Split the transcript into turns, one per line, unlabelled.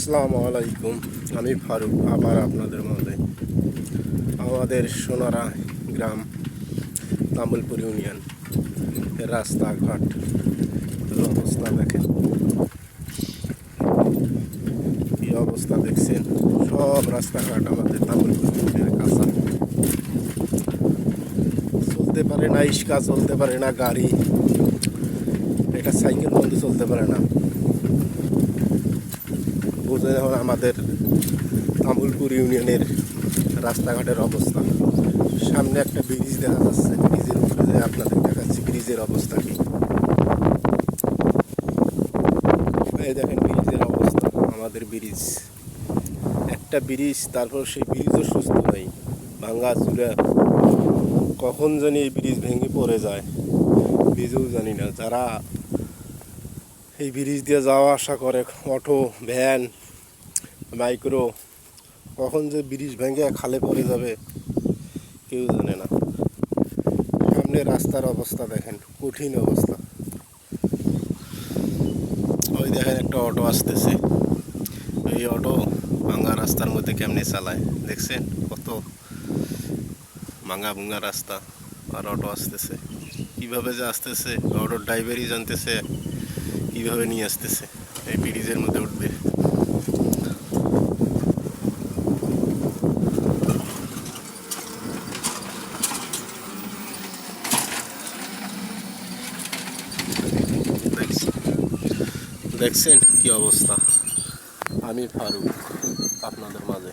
আসসালামু আলাইকুম। আমি ফারুক আবার আপনাদের মাঝে। আমাদের সোনারা গ্রাম তামুলপুর ইউনিয়ন এর রাস্তাঘাট অবস্থা দেখেন, কি অবস্থা দেখছেন। সব রাস্তাঘাট আমাদের তামুলপুর ইউনিয়নের কাঁচা, চলতে পারে না ইস্কা, চলতে পারে না গাড়ি, এটা সাইকেল বন্ধ চলতে পারে না। বুঝে এখন আমাদের তামুলপুর ইউনিয়নের রাস্তাঘাটের অবস্থা। সামনে একটা ব্রিজ দেখা যাচ্ছে, ব্রিজের উপরে আপনাদের দেখাচ্ছি ব্রিজের অবস্থা কি। এই দেখেন ব্রিজের অবস্থা, আমাদের ব্রিজ একটা ব্রিজ, তারপর সেই ব্রিজও সুস্থ নাই, ভাঙ্গা চূড়া। কখন জানি এই ব্রিজ ভেঙে পড়ে যায় ব্রিজও জানি না। যারা এই ব্রিজ দিয়ে যাওয়া আসা করে, অটো, ভ্যান, মাইক্রো, কখন যে ব্রিজ ভেঙে খালে পড়ে যাবে কেউ জানে না। সামনে রাস্তার অবস্থা দেখেন, কঠিন অবস্থা। ওই দেখেন একটা অটো আসতেছে, এই অটো ভাঙা রাস্তার মধ্যে কেমনে চালায় দেখছেন, কত ভাঙা ভুঙা রাস্তা, আর অটো আসতেছে। কিভাবে যে আসতেছে, অটোর ড্রাইভারই জানতেছে কিভাবে নিয়ে আসতেছে, এই ব্রিজের মধ্যে উঠবে। দেখছেন কি অবস্থা। আমি ফারুক আপনাদের মাঝে।